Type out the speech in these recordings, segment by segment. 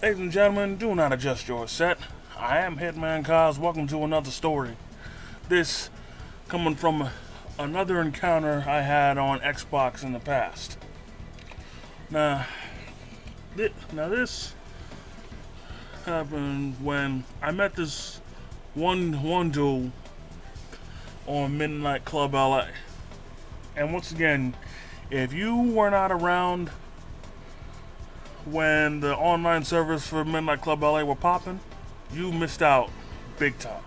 Ladies and gentlemen, do not adjust your set. I am Hitman Cos. Welcome to another story. This coming from another encounter I had on Xbox in the past. Now, this happened when I met this one dude on Midnight Club LA. And once again, if you were not around when the online servers for Midnight Club LA were popping, you missed out big time.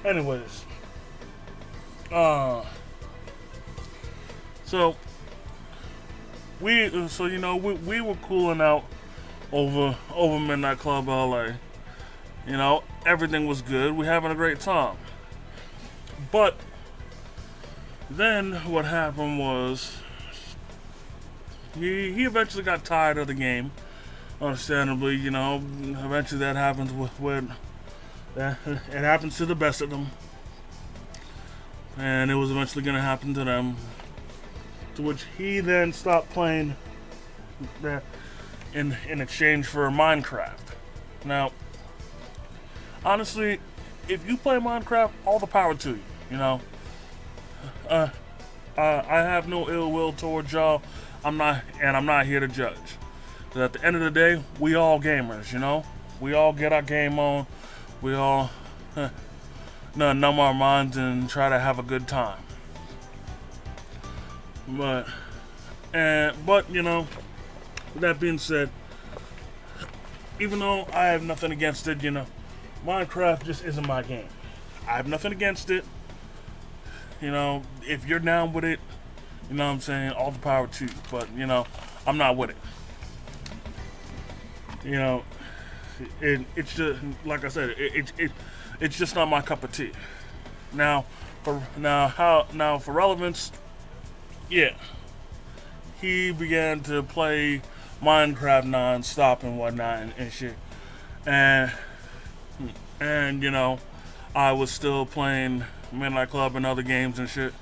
Anyways, so we were cooling out over Midnight Club LA. You know, everything was good. We having a great time. But then what happened was he eventually got tired of the game. Understandably, you know, eventually that happens with it happens to the best of them, and it was eventually going to happen to them. To which he then stopped playing in exchange for Minecraft. Now, honestly, if you play Minecraft, all the power to you. You know, I have no ill will towards y'all. I'm not here to judge. But at the end of the day, we all gamers, you know? We all get our game on. We all numb our minds and try to have a good time. But you know, with that being said, even though I have nothing against it, you know, Minecraft just isn't my game. I have nothing against it. You know, if you're down with it, you know what I'm saying, all the power to you. But, you know, I'm not with it. You know, it's just, like I said, it's just not my cup of tea. Now, for relevance, yeah, he began to play Minecraft non-stop and whatnot and shit. And, you know, I was still playing Midnight Club and other games and shit.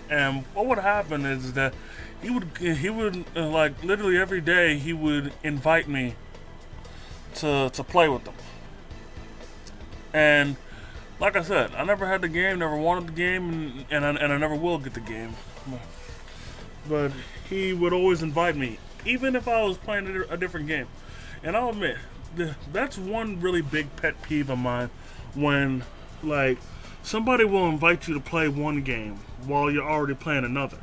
And what would happen is that he would like literally every day he would invite me to play with them. And like I said, I never had the game, never wanted the game, and I never will get the game. But he would always invite me, even if I was playing a different game. And I'll admit, that's one really big pet peeve of mine, when like somebody will invite you to play one game while you're already playing another.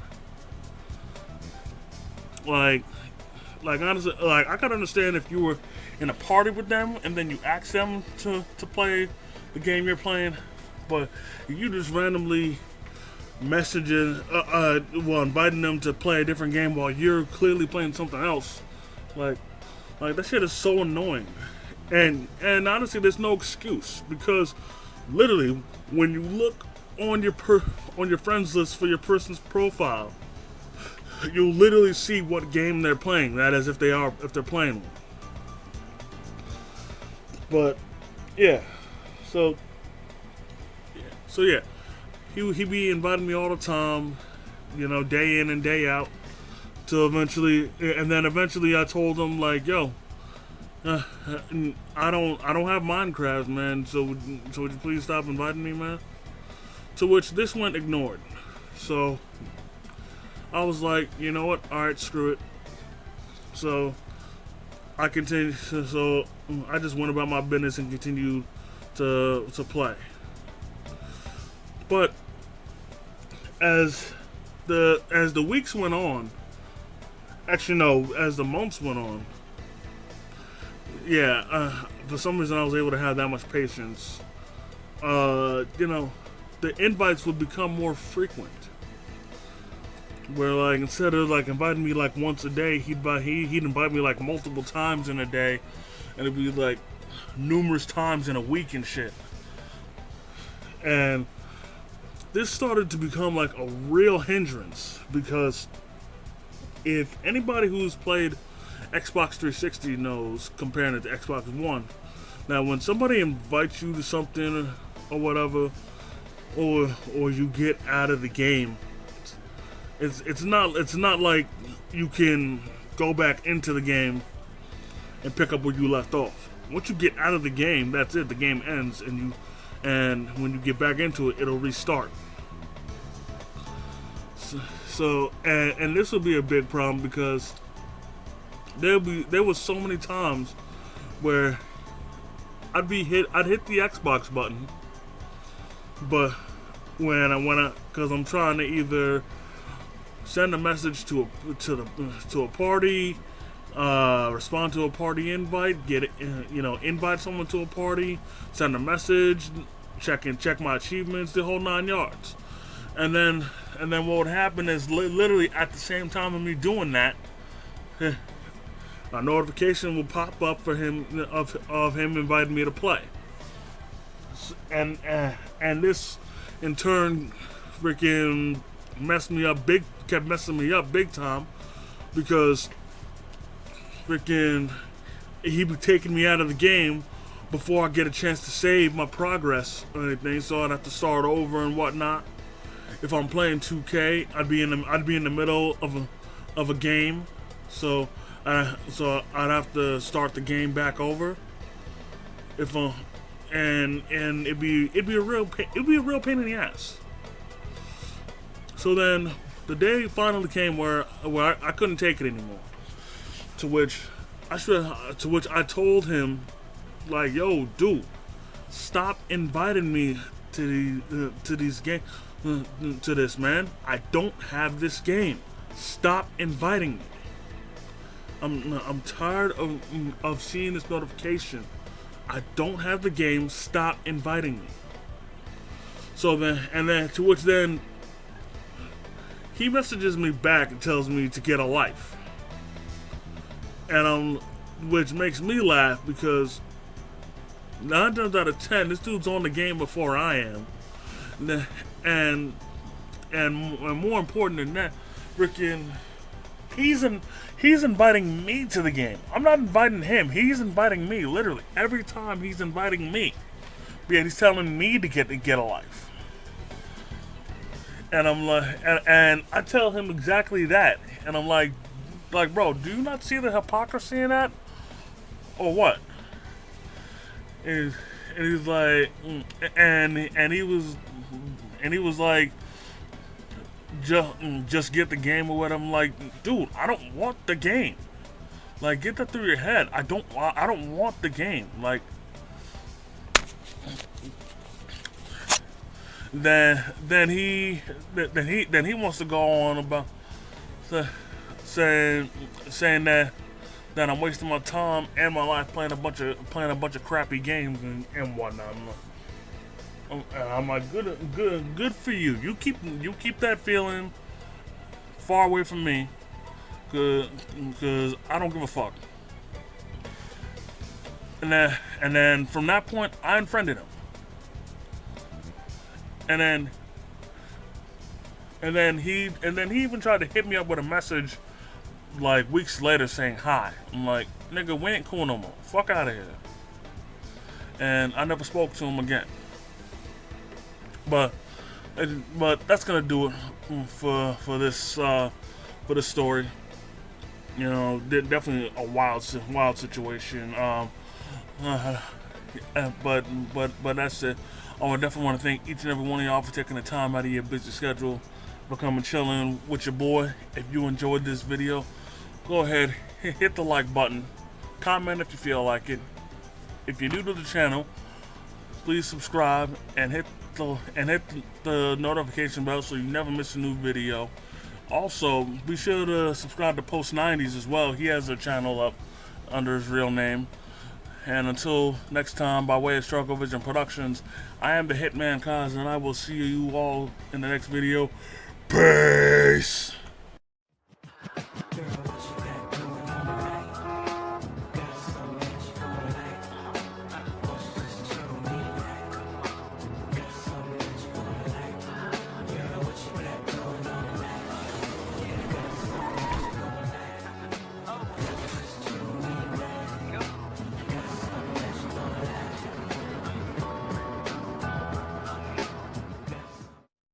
Like honestly, like I could understand if you were in a party with them and then you ask them to play the game you're playing, but you just randomly messaging, inviting them to play a different game while you're clearly playing something else. Like that shit is so annoying. And honestly, there's no excuse, because literally, when you look on your friends list for your person's profile, you'll literally see what game they're playing. That is, if they're playing one. But yeah, so yeah, he be inviting me all the time, you know, day in and day out, till eventually I told him, like, yo, I don't have Minecraft, man. So would you please stop inviting me, man? To which this went ignored. So I was like, you know what? All right, screw it. So I continued. So I just went about my business and continued to play. But as the weeks went on, actually no, as the months went on. Yeah, for some reason I was able to have that much patience. You know, the invites would become more frequent. Where like instead of like inviting me like once a day, he'd invite me like multiple times in a day, and it'd be like numerous times in a week and shit. And this started to become like a real hindrance, because if anybody who's played Xbox 360 knows, comparing it to Xbox One. Now, when somebody invites you to something or whatever, or you get out of the game, it's not like you can go back into the game and pick up where you left off. Once you get out of the game, that's it. The game ends, and when you get back into it, it'll restart. So and this will be a big problem because there was so many times where I'd hit the Xbox button, but when I because I'm trying to either send a message to a party, respond to a party invite, get it, invite someone to a party, send a message, check my achievements, the whole 9 yards. And then what would happen is literally at the same time of me doing that, a notification will pop up for him of him inviting me to play. And this in turn freaking kept messing me up big time, because freaking he'd be taking me out of the game before I get a chance to save my progress or anything, so I'd have to start over and whatnot. If I'm playing 2K, I'd be in the middle of a game, so I'd have to start the game back over. And it'd be a real pain in the ass. So then the day finally came where I couldn't take it anymore. To which I told him, like, yo, dude, stop inviting me to these games. To this, man. I don't have this game. Stop inviting me. I'm tired of seeing this notification. I don't have the game. Stop inviting me. So then to which then he messages me back and tells me to get a life. And which makes me laugh because 9 times out of 10, this dude's on the game before I am. And more important than that, freaking, he's inviting me to the game. I'm not inviting him. He's inviting me. Literally every time he's inviting me. Yeah, he's telling me to get a life. And I'm like, and I tell him exactly that. And I'm like, bro, do you not see the hypocrisy in that, or what? And he's like, and he was like, just get the game or what. I'm like, dude, I don't want the game. Like, get that through your head. I don't want the game. Like, then he wants to go on about saying that I'm wasting my time and my life playing a bunch of crappy games and whatnot. I'm like, good for you. You keep that feeling far away from me, cause I don't give a fuck. And then from that point, I unfriended him. And then he even tried to hit me up with a message like weeks later saying hi. I'm like, nigga, we ain't cool no more. Fuck out of here. And I never spoke to him again. But that's gonna do it for this story. You know, definitely a wild situation. But that's it. I definitely want to thank each and every one of y'all for taking the time out of your busy schedule for coming chilling with your boy. If you enjoyed this video, go ahead, hit the like button, comment if you feel like it. If you're new to the channel, please subscribe and hit the notification bell so you never miss a new video. Also, be sure to subscribe to Post 90s as well. He has a channel up under his real name. And until next time, by way of Struggle Vision Productions, I am the Hitman Kaz, and I will see you all in the next video. Peace!